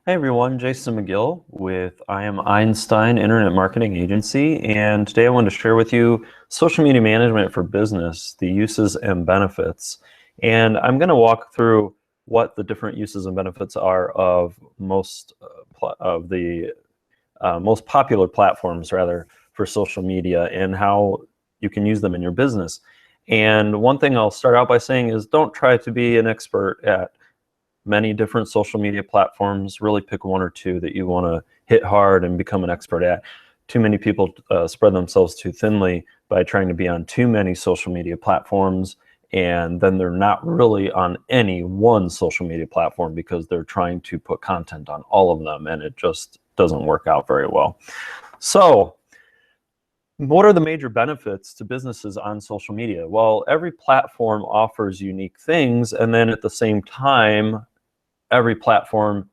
Hey everyone, Jason McGill with I Am Einstein Internet Marketing Agency, and today I wanted to share with you social media management for business, the uses and benefits. And I'm going to walk through what the different uses and benefits are of most of the most popular platforms, rather, for social media and how you can use them in your business. And one thing I'll start out by saying is don't try to be an expert at many different social media platforms. Really pick one or two that you want to hit hard and become an expert at. Too many people spread themselves too thinly by trying to be on too many social media platforms, and then they're not really on any one social media platform because they're trying to put content on all of them, and it just doesn't work out very well. So what are the major benefits to businesses on social media? Well, every platform offers unique things, and then at the same time, every platform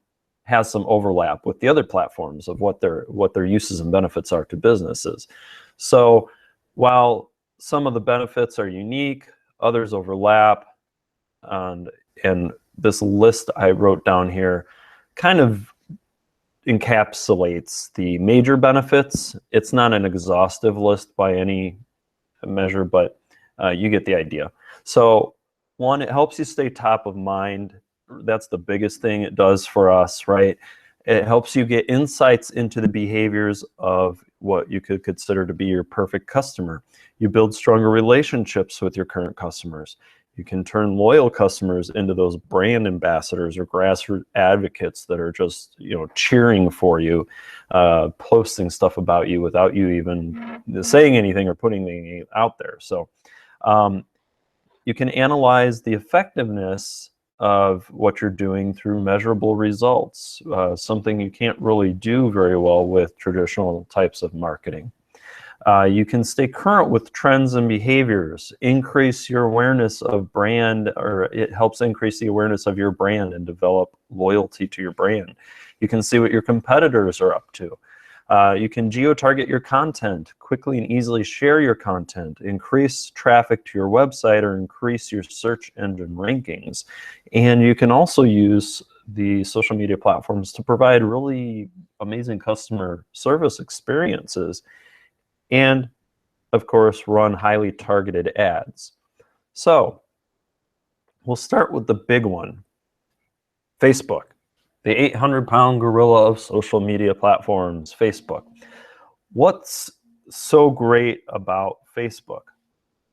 has some overlap with the other platforms of what their uses and benefits are to businesses. So while some of the benefits are unique, others overlap, and this list I wrote down here kind of encapsulates the major benefits. It's not an exhaustive list by any measure, but you get the idea. So one, it helps you stay top of mind. That's the biggest thing it does for us, right? It helps you get insights into the behaviors of what you could consider to be your perfect customer. You build stronger relationships with your current customers. You can turn loyal customers into those brand ambassadors or grassroots advocates that are just, cheering for you, posting stuff about you without you even saying anything or putting anything out there. So you can analyze the effectiveness of what you're doing through measurable results, something you can't really do very well with traditional types of marketing. You can stay current with trends and behaviors, increase your awareness of brand, or it helps increase the awareness of your brand and develop loyalty to your brand. You can see what your competitors are up to. You can geo-target your content, quickly and easily share your content, increase traffic to your website, or increase your search engine rankings. And you can also use the social media platforms to provide really amazing customer service experiences, and of course run highly targeted ads. So we'll start with the big one, Facebook, the 800-pound gorilla of social media platforms, Facebook. What's so great about Facebook?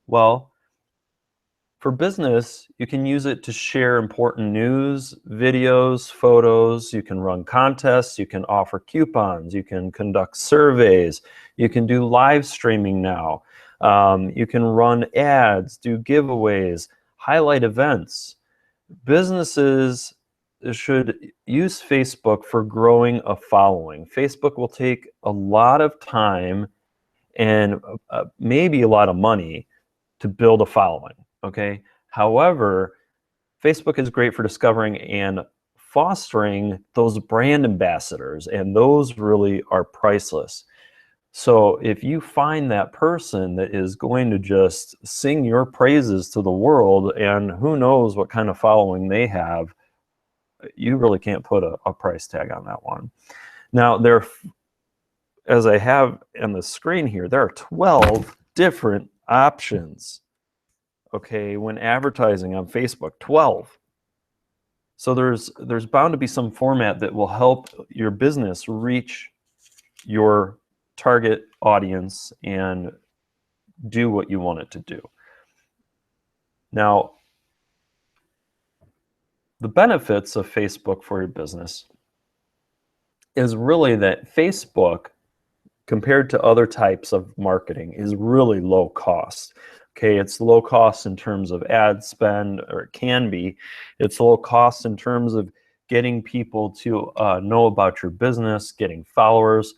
Well, for business, you can use it to share important news, videos, photos. You can run contests. You can offer coupons. You can conduct surveys. You can do live streaming now. You can run ads, do giveaways, highlight events. Businesses should use Facebook for growing a following. Facebook will take a lot of time and maybe a lot of money to build a following. Okay. However, Facebook is great for discovering and fostering those brand ambassadors, and those really are priceless. So if you find that person that is going to just sing your praises to the world, and who knows what kind of following they have, you really can't put a price tag on that one. Now, as I have on the screen here, there are 12 different options, okay, when advertising on Facebook, 12. So there's bound to be some format that will help your business reach your target audience and do what you want it to do. Now, the benefits of Facebook for your business is really that Facebook, compared to other types of marketing, is really low cost. Okay, it's low cost in terms of ad spend, or it can be. It's low cost in terms of getting people to know about your business, getting followers.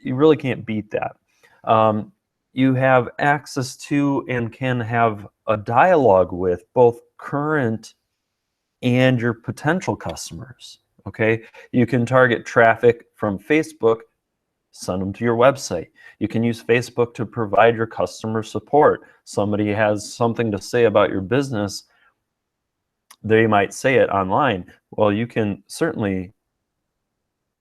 You really can't beat that. You have access to and can have a dialogue with both current and your potential customers. Okay, you can target traffic from Facebook, send them to your website. You can use Facebook to provide your customer support. Somebody has something to say about your business, they might say it online. Well, you can certainly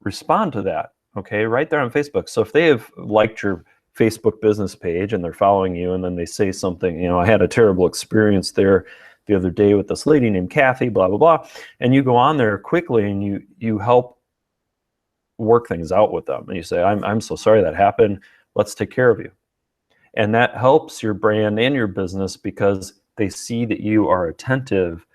respond to that, okay, right there on Facebook. So if they have liked your Facebook business page and they're following you, and then they say something, I had a terrible experience there the other day with this lady named Kathy, blah, blah, blah. And you go on there quickly and you help work things out with them. And you say, I'm so sorry that happened. Let's take care of you. And that helps your brand and your business because they see that you are attentive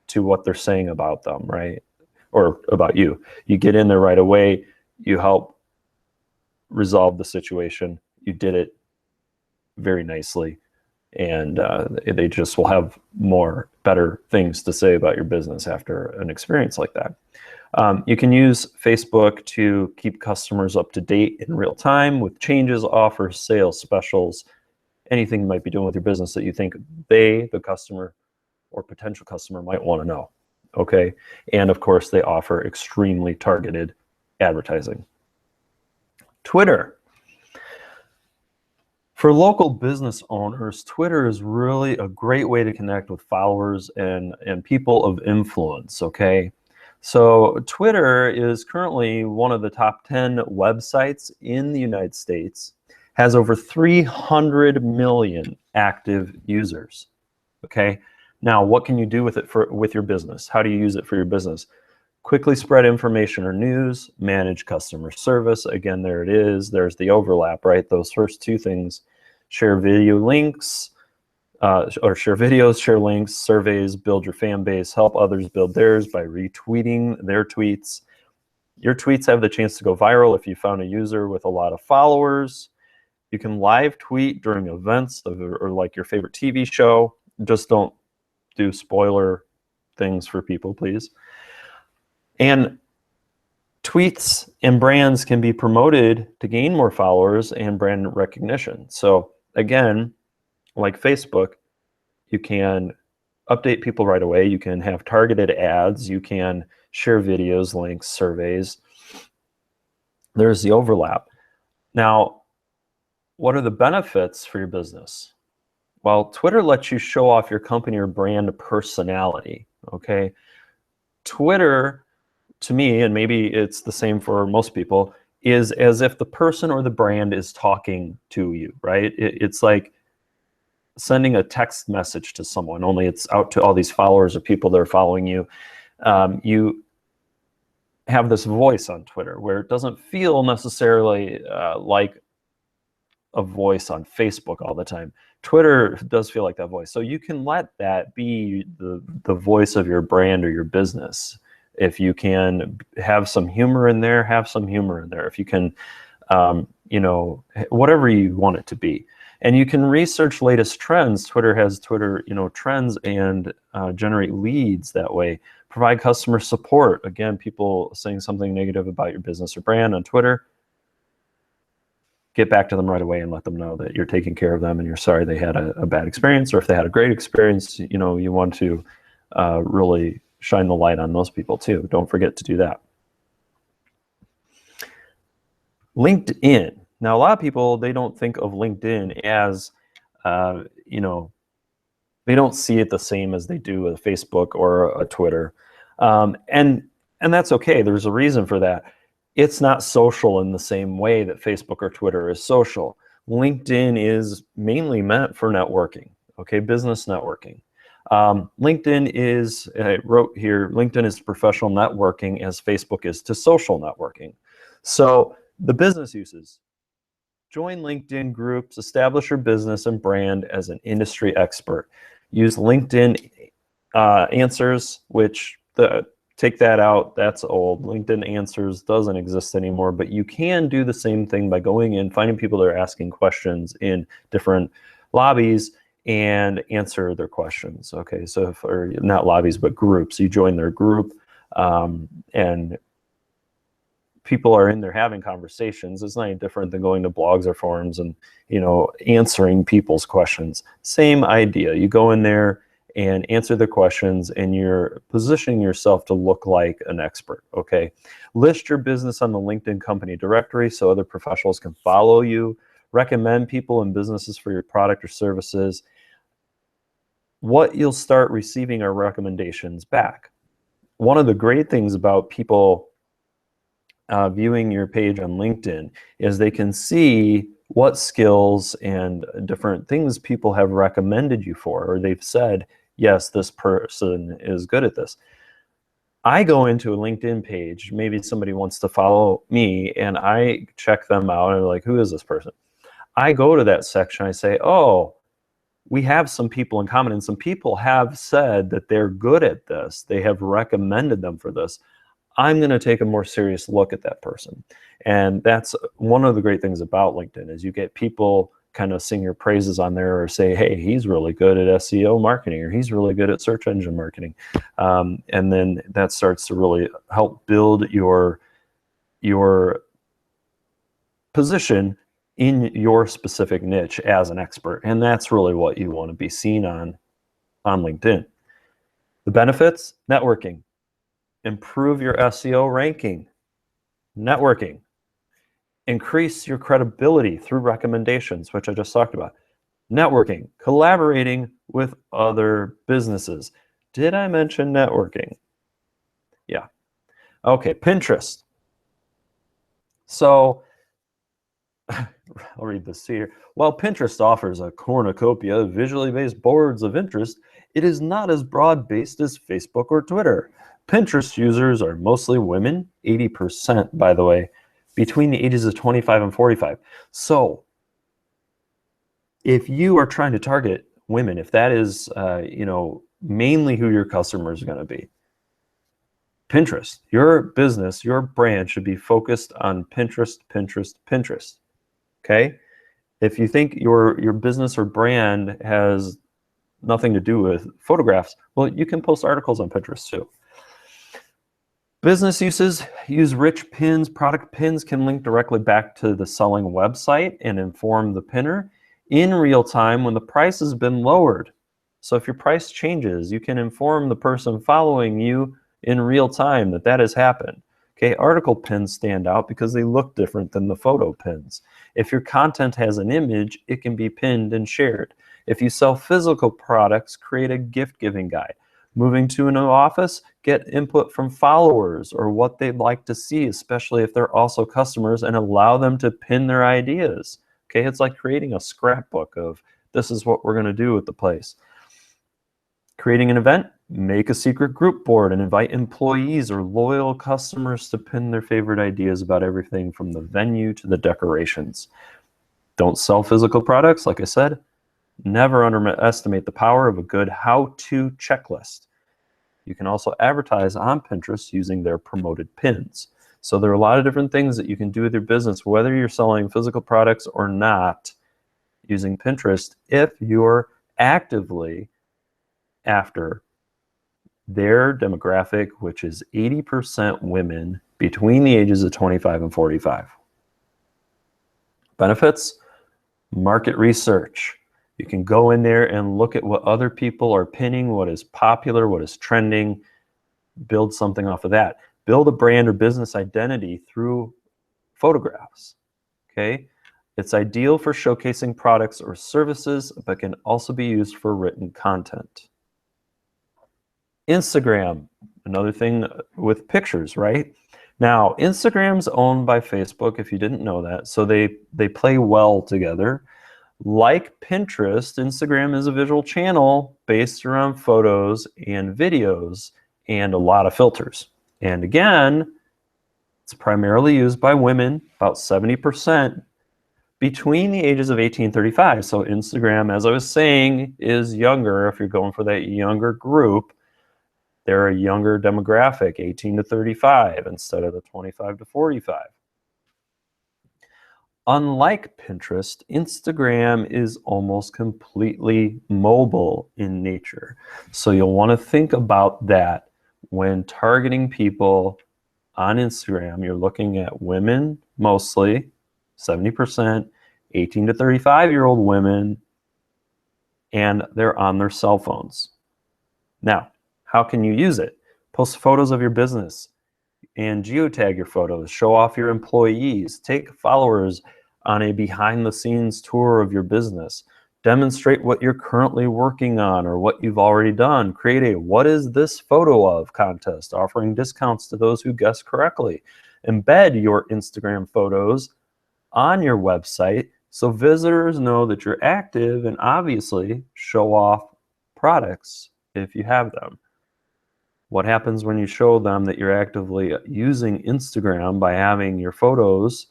to what they're saying about them, right? Or about you. You get in there right away. You help resolve the situation. You did it very nicely. And they just will have better things to say about your business after an experience like that. You can use Facebook to keep customers up to date in real time with changes, offers, sales, specials, anything you might be doing with your business that you think the customer or potential customer might want to know. Okay. And of course, they offer extremely targeted advertising. Twitter. For local business owners, Twitter is really a great way to connect with followers and people of influence, okay? So Twitter is currently one of the top 10 websites in the United States, has over 300 million active users, okay? Now, what can you do with it with your business? How do you use it for your business? Quickly spread information or news, manage customer service. Again, there it is. There's the overlap, right? Those first two things. Share video links, or share videos, share links, surveys, build your fan base, help others build theirs by retweeting their tweets. Your tweets have the chance to go viral if you found a user with a lot of followers. You can live tweet during events or like your favorite TV show. Just don't do spoiler things for people, please. And tweets and brands can be promoted to gain more followers and brand recognition. So again, like Facebook, you can update people right away. You can have targeted ads. You can share videos, links, surveys. There's the overlap. Now, what are the benefits for your business? Well, Twitter lets you show off your company or brand personality, okay? Twitter, to me, and maybe it's the same for most people, is as if the person or the brand is talking to you, right? It's like sending a text message to someone, only it's out to all these followers or people that are following you. You have this voice on Twitter where it doesn't feel necessarily like a voice on Facebook all the time. Twitter does feel like that voice. So you can let that be the voice of your brand or your business. If you can have some humor in there, have some humor in there. If you can, whatever you want it to be. And you can research latest trends. Twitter has trends and generate leads that way. Provide customer support. Again, people saying something negative about your business or brand on Twitter, get back to them right away and let them know that you're taking care of them and you're sorry they had a bad experience, or if they had a great experience, you want to really shine the light on those people too. Don't forget to do that. LinkedIn. Now, a lot of people, they don't think of LinkedIn as, they don't see it the same as they do with Facebook or a Twitter. And that's okay. There's a reason for that. It's not social in the same way that Facebook or Twitter is social. LinkedIn is mainly meant for networking, okay, business networking. LinkedIn is, I wrote here, LinkedIn is professional networking as Facebook is to social networking. So the business uses: join LinkedIn groups, establish your business and brand as an industry expert. Use LinkedIn Answers, which take that out, that's old. LinkedIn Answers doesn't exist anymore, but you can do the same thing by going in, finding people that are asking questions in different lobbies and answer their questions. Okay, so or not lobbies, but groups. You join their group and people are in there having conversations. It's not any different than going to blogs or forums and answering people's questions. Same idea. You go in there and answer the questions, and you're positioning yourself to look like an expert, okay? List your business on the LinkedIn company directory so other professionals can follow you. Recommend people and businesses for your product or services. What you'll start receiving are recommendations back. One of the great things about people viewing your page on LinkedIn is they can see what skills and different things people have recommended you for, or they've said, yes, this person is good at this. I go into a LinkedIn page, maybe somebody wants to follow me, and I check them out and like, who is this person? I go to that section, I say, oh, we have some people in common, and some people have said that they're good at this. They have recommended them for this. I'm going to take a more serious look at that person. And that's one of the great things about LinkedIn is you get people kind of sing your praises on there or say, hey, he's really good at SEO marketing, or he's really good at search engine marketing. And then that starts to really help build your position in your specific niche as an expert. And that's really what you want to be seen on LinkedIn. The benefits: networking, improve your SEO ranking, networking, increase your credibility through recommendations, which I just talked about, networking, collaborating with other businesses. Did I mention networking? Yeah. Okay, Pinterest. So I'll read this here. While Pinterest offers a cornucopia of visually based boards of interest, it is not as broad-based as Facebook or Twitter. Pinterest users are mostly women, 80% by the way, between the ages of 25 and 45. So if you are trying to target women, if that is mainly who your customers are going to be, Pinterest, your business, your brand should be focused on Pinterest, Pinterest, Pinterest. Okay? If you think your business or brand has nothing to do with photographs, well, you can post articles on Pinterest too. Business uses: use rich pins. Product pins can link directly back to the selling website and inform the pinner in real time when the price has been lowered. So if your price changes, you can inform the person following you in real time that has happened. Okay, article pins stand out because they look different than the photo pins. If your content has an image, it can be pinned and shared. If you sell physical products, create a gift-giving guide. Moving to a new office, get input from followers or what they'd like to see, especially if they're also customers, and allow them to pin their ideas. Okay, it's like creating a scrapbook of this is what we're going to do with the place. Creating an event, make a secret group board and invite employees or loyal customers to pin their favorite ideas about everything from the venue to the decorations. Don't sell physical products, like I said. Never underestimate the power of a good how-to checklist. You can also advertise on Pinterest using their promoted pins. So there are a lot of different things that you can do with your business, whether you're selling physical products or not, using Pinterest, if you're actively after their demographic, which is 80% women between the ages of 25 and 45. Benefits: market research. You can go in there and look at what other people are pinning, what is popular, what is trending, build something off of that. Build a brand or business identity through photographs, okay? It's ideal for showcasing products or services, but can also be used for written content. Instagram, another thing with pictures, right? Now, Instagram's owned by Facebook, if you didn't know that, so they play well together. Like Pinterest, Instagram is a visual channel based around photos and videos and a lot of filters. And again, it's primarily used by women, about 70%, between the ages of 18 and 35. So Instagram, as I was saying, is younger. If you're going for that younger group, they're a younger demographic, 18 to 35 instead of the 25 to 45. Unlike Pinterest, Instagram is almost completely mobile in nature. So you'll want to think about that when targeting people on Instagram. You're looking at women mostly, 70%, 18 to 35-year-old women, and they're on their cell phones. Now, how can you use it? Post photos of your business and geotag your photos, show off your employees, take followers on a behind-the-scenes tour of your business, demonstrate what you're currently working on or what you've already done, create a "what is this photo of" contest, offering discounts to those who guess correctly. embed your Instagram photos on your website so visitors know that you're active, and obviously show off products if you have them. What happens when you show them that you're actively using Instagram by having your photos,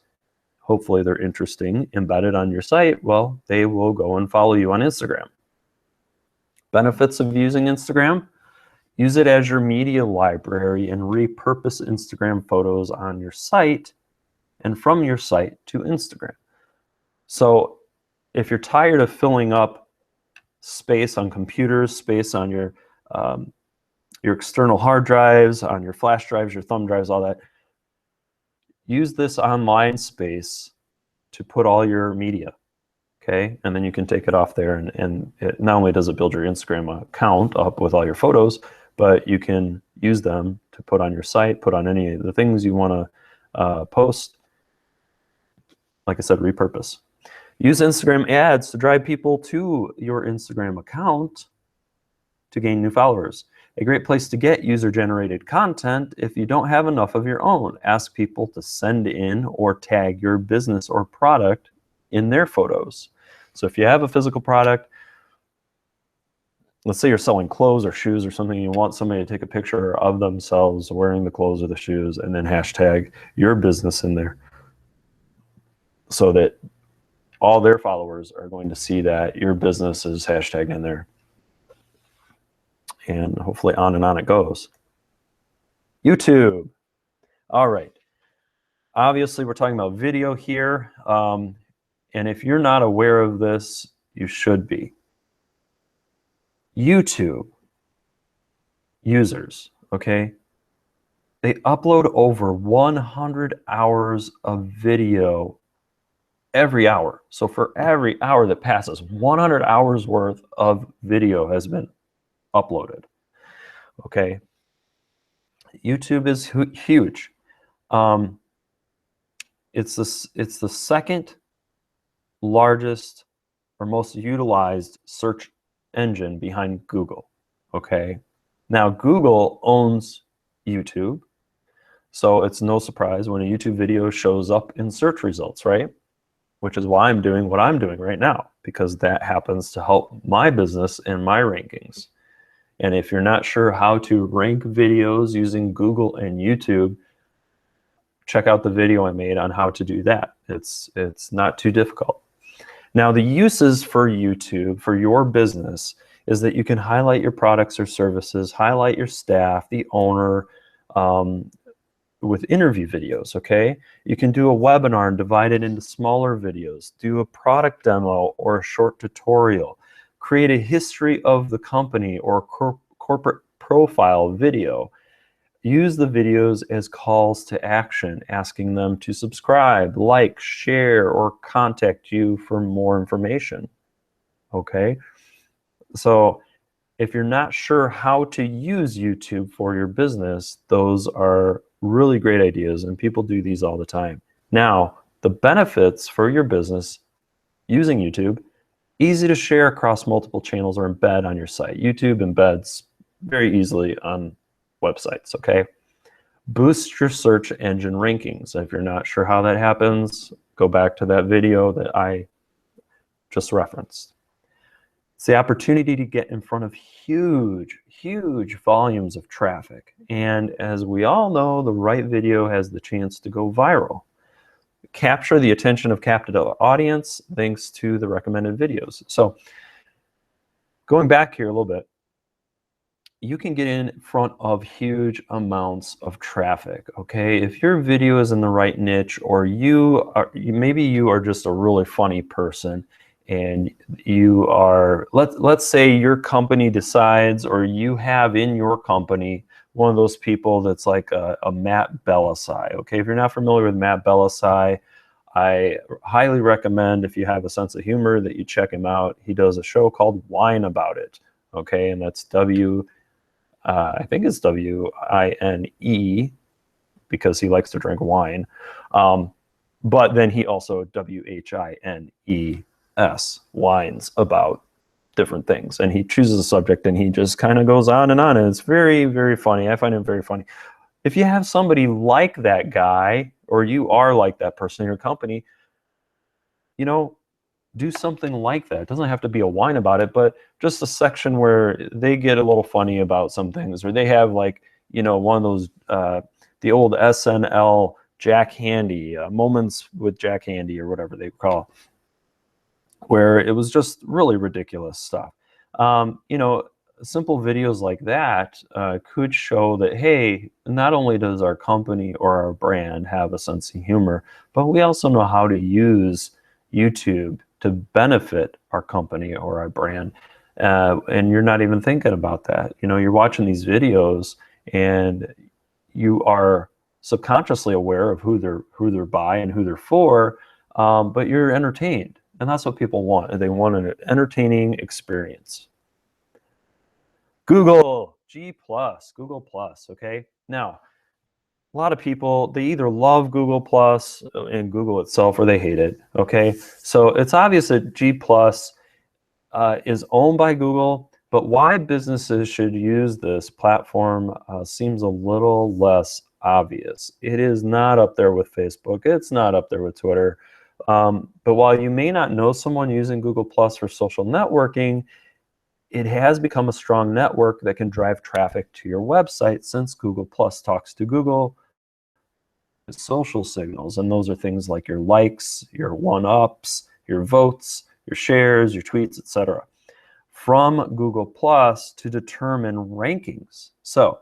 hopefully they're interesting, embedded on your site? Well, they will go and follow you on Instagram. Benefits of using Instagram: use it as your media library and repurpose Instagram photos on your site and from your site to Instagram. So if you're tired of filling up space on computers, space on your external hard drives, on your flash drives, your thumb drives, all that, use this online space to put all your media, okay? And then you can take it off there, and it not only does it build your Instagram account up with all your photos, but you can use them to put on your site, put on any of the things you want to post. Like I said, repurpose. Use Instagram ads to drive people to your Instagram account to gain new followers. A great place to get user-generated content if you don't have enough of your own. Ask people to send in or tag your business or product in their photos. So if you have a physical product, let's say you're selling clothes or shoes or something, you want somebody to take a picture of themselves wearing the clothes or the shoes and then hashtag your business in there so that all their followers are going to see that your business is hashtagged in there. And hopefully on and on it goes. YouTube. All right. Obviously, we're talking about video here. And if you're not aware of this, you should be. YouTube users, okay? They upload over 100 hours of video every hour. So for every hour that passes, 100 hours worth of video has been uploaded. Okay, YouTube is huge. It's the second largest or most utilized search engine behind Google. Okay, now Google owns YouTube, so it's no surprise when a YouTube video shows up in search results, right? Which is why I'm doing what I'm doing right now, because that happens to help my business and my rankings. And if you're not sure how to rank videos using Google and YouTube, check out the video I made on how to do that. It's not too difficult. Now, the uses for YouTube for your business is that you can highlight your products or services, highlight your staff, the owner, with interview videos, okay? You can do a webinar and divide it into smaller videos, do a product demo or a short tutorial, create a history of the company or corporate profile video. Use the videos as calls to action, asking them to subscribe, like, share, or contact you for more information, okay? So if you're not sure how to use YouTube for your business, those are really great ideas, and people do these all the time. Now, the benefits for your business using YouTube: easy to share across multiple channels or embed on your site. YouTube embeds very easily on websites, okay? Boost your search engine rankings. If you're not sure how that happens, go back to that video that I just referenced. It's the opportunity to get in front of huge volumes of traffic. And as we all know, the right video has the chance to go viral. Capture the attention of captive audience thanks to the recommended videos. So going back here a little bit, you can get in front of huge amounts of traffic, okay? If your video is in the right niche, or maybe you are just a really funny person, and you are, let's say your company decides, or you have in your company one of those people that's like a Matt Bellassai, okay? If you're not familiar with Matt Bellassai, I highly recommend, if you have a sense of humor, that you check him out. He does a show called Wine About It, okay? And that's I think it's W-I-N-E, because he likes to drink wine. But then he also W-H-I-N-E-S, wines about different things. And he chooses a subject and he just kind of goes on, and it's very, very funny. I find him very funny. If you have somebody like that guy, or you are like that person in your company, you know, do something like that. It doesn't have to be a whine about it, but just a section where they get a little funny about some things, or they have like, you know, one of those, the old SNL Jack Handy, Moments with Jack Handy, or whatever they call, where it was just really ridiculous stuff. You know, simple videos like that could show that, hey, not only does our company or our brand have a sense of humor, but we also know how to use YouTube to benefit our company or our brand. And you're not even thinking about that. You know, you're watching these videos and you are subconsciously aware of who they're by and who they're for, but you're entertained. And that's what people want. They want an entertaining experience. Google, Google Plus, okay? Now, a lot of people, they either love Google Plus and Google itself, or they hate it, okay? So it's obvious that G Plus is owned by Google, but why businesses should use this platform seems a little less obvious. It is not up there with Facebook. It's not up there with Twitter. But while you may not know someone using Google Plus for social networking, it has become a strong network that can drive traffic to your website, since Google Plus talks to Google social signals. And those are things like your likes, your one-ups, your votes, your shares, your tweets, etc., from Google Plus to determine rankings. So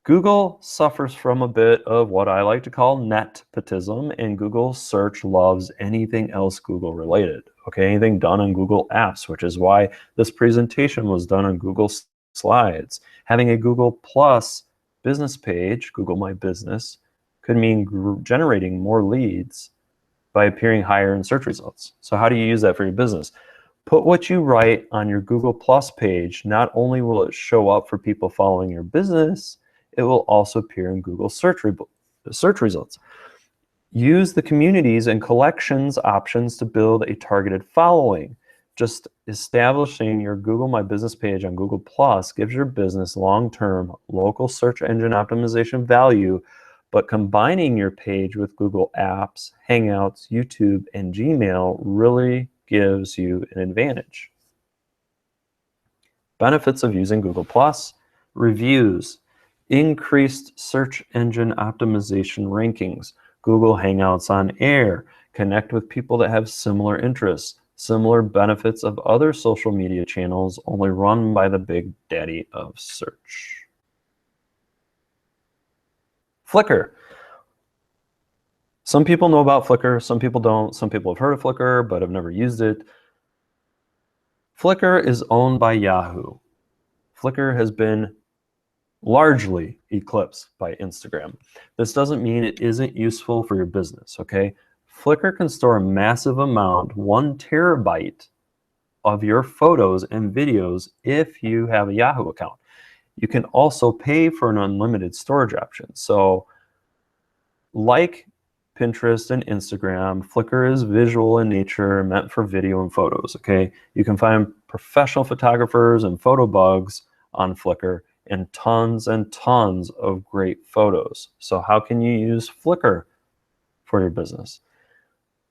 Google suffers from a bit of what I like to call nepotism, and Google search loves anything else Google related. Okay, anything done in Google Apps, which is why this presentation was done on Google Slides. Having a Google Plus business page, Google My Business, could mean generating more leads by appearing higher in search results. So how do you use that for your business? Put what you write on your Google Plus page. Not only will it show up for people following your business, it will also appear in Google search results. Use the communities and collections options to build a targeted following. Just establishing your Google My Business page on Google Plus gives your business long-term local search engine optimization value, but combining your page with Google Apps, Hangouts, YouTube, and Gmail really gives you an advantage. Benefits of using Google Plus: reviews, increased search engine optimization rankings, Google Hangouts on Air, connect with people that have similar interests, similar benefits of other social media channels only run by the big daddy of search. Flickr. Some people know about Flickr, some people don't. Some people have heard of Flickr, but have never used it. Flickr is owned by Yahoo. Flickr has been largely eclipsed by Instagram. This doesn't mean it isn't useful for your business, okay? Flickr can store a massive amount, 1 terabyte, of your photos and videos if you have a Yahoo account. You can also pay for an unlimited storage option. So, like Pinterest and Instagram, Flickr is visual in nature, meant for video and photos, okay? You can find professional photographers and photo bugs on Flickr, and tons of great photos. So how can you use Flickr for your business?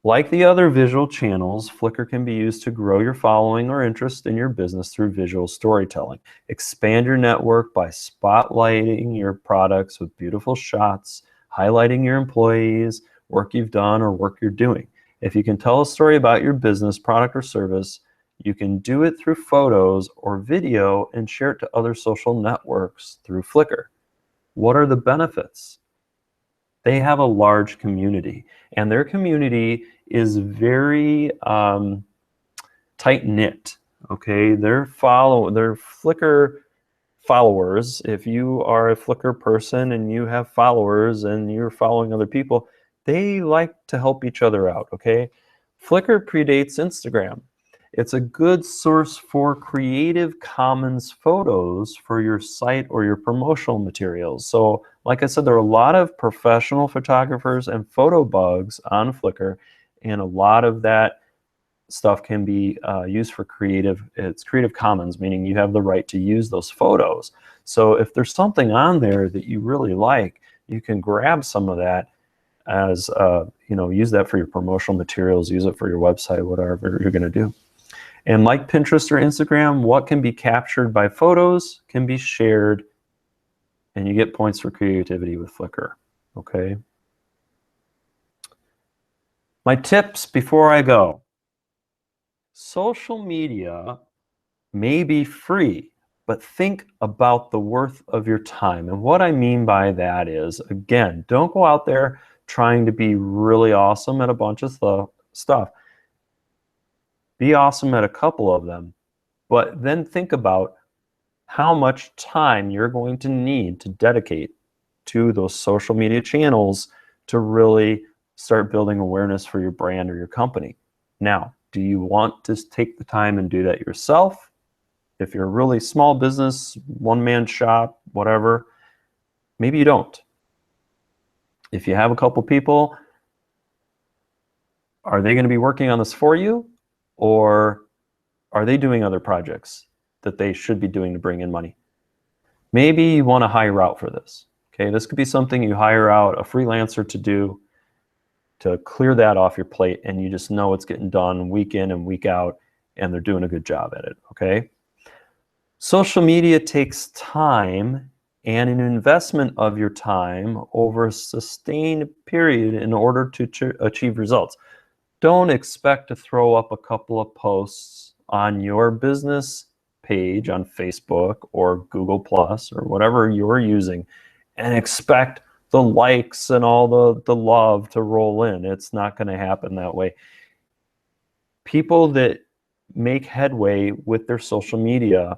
Like the other visual channels, Flickr can be used to grow your following or interest in your business through visual storytelling. Expand your network by spotlighting your products with beautiful shots, highlighting your employees, work you've done, or work you're doing. If you can tell a story about your business, product, or service, you can do it through photos or video and share it to other social networks through Flickr. What are the benefits? They have a large community, and their community is very tight-knit, okay? Their Flickr followers, if you are a Flickr person and you have followers and you're following other people, they like to help each other out, okay? Flickr predates Instagram. It's a good source for Creative Commons photos for your site or your promotional materials. So, like I said, there are a lot of professional photographers and photo bugs on Flickr, and a lot of that stuff can be used for it's Creative Commons, meaning you have the right to use those photos. So if there's something on there that you really like, you can grab some of that as, use that for your promotional materials, use it for your website, whatever you're going to do. And like Pinterest or Instagram, what can be captured by photos can be shared, and you get points for creativity with Flickr, okay? My tips before I go. Social media may be free, but think about the worth of your time. And what I mean by that is, again, don't go out there trying to be really awesome at a bunch of stuff. Be awesome at a couple of them, but then think about how much time you're going to need to dedicate to those social media channels to really start building awareness for your brand or your company. Now, do you want to take the time and do that yourself? If you're a really small business, one-man shop, whatever, maybe you don't. If you have a couple people, are they going to be working on this for you? Or are they doing other projects that they should be doing to bring in money? Maybe you want to hire out for this. Okay, this could be something you hire out a freelancer to do, to clear that off your plate, and you just know it's getting done week in and week out, and they're doing a good job at it, okay? Social media takes time and an investment of your time over a sustained period in order to achieve results. Don't expect to throw up a couple of posts on your business page on Facebook or Google Plus or whatever you're using and expect the likes and all the love to roll in. It's not going to happen that way. People that make headway with their social media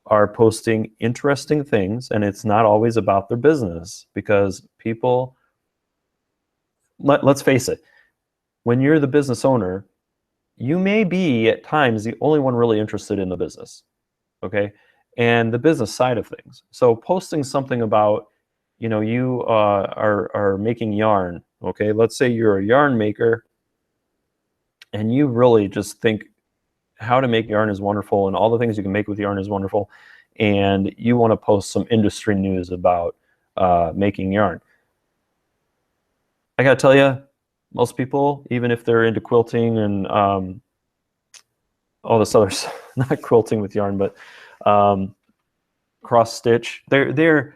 are posting interesting things, and it's not always about their business, because people, let's face it, when you're the business owner, you may be at times the only one really interested in the business, okay? And the business side of things. So posting something about, you are making yarn, okay? Let's say you're a yarn maker and you really just think how to make yarn is wonderful and all the things you can make with yarn is wonderful, and you want to post some industry news about making yarn. I gotta tell you, most people, even if they're into quilting and all this other stuff, not quilting with yarn, but cross stitch, they're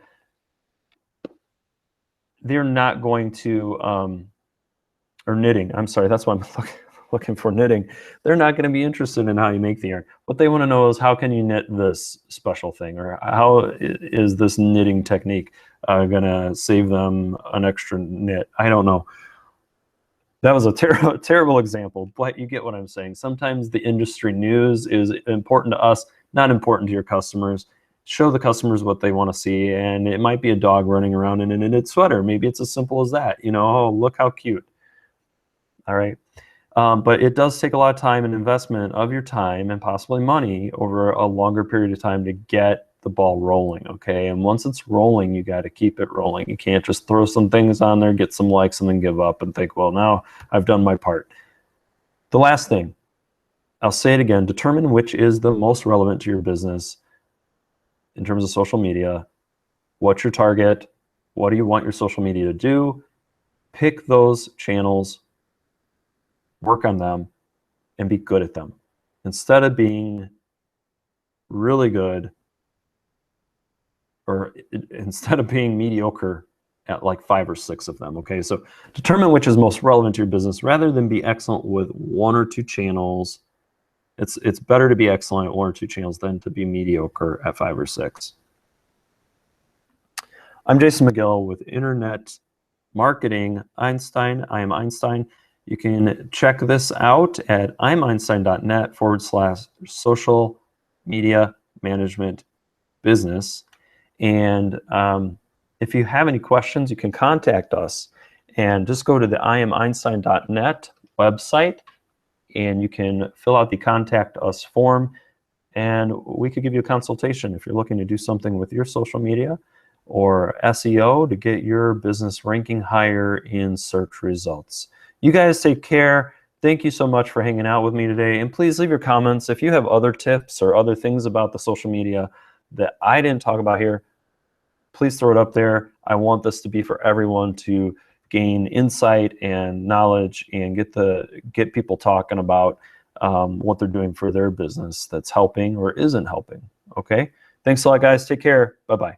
not going to, or knitting, I'm sorry, that's why I'm looking for knitting. They're not going to be interested in how you make the yarn. What they want to know is, how can you knit this special thing, or how is this knitting technique going to save them an extra knit? I don't know. That was a terrible example, but you get what I'm saying. Sometimes the industry news is important to us, not important to your customers. Show the customers what they want to see, and it might be a dog running around in a knitted sweater. Maybe it's as simple as that. Oh, look how cute. All right. But it does take a lot of time and investment of your time and possibly money over a longer period of time to get the ball rolling, okay? And once it's rolling, you got to keep it rolling. You can't just throw some things on there, get some likes, and then give up and think, well, now I've done my part. The last thing, I'll say it again, determine which is the most relevant to your business in terms of social media. What's your target? What do you want your social media to do? Pick those channels, work on them, and be good at them. Instead of being really good, or instead of being mediocre at like 5 or 6 of them, okay? So determine which is most relevant to your business rather than be excellent with 1 or 2 channels. It's better to be excellent at 1 or 2 channels than to be mediocre at 5 or 6. I'm Jason McGill with Internet Marketing Einstein. I am Einstein. You can check this out at imeinstein.net/social media management business. And if you have any questions, you can contact us, and just go to the imeinstein.net website, and you can fill out the contact us form, and we could give you a consultation if you're looking to do something with your social media or SEO to get your business ranking higher in search results. You guys take care. Thank you so much for hanging out with me today. And please leave your comments. If you have other tips or other things about the social media that I didn't talk about here, please throw it up there. I want this to be for everyone to gain insight and knowledge and get people talking about what they're doing for their business that's helping or isn't helping. Okay. Thanks a lot, guys. Take care. Bye-bye.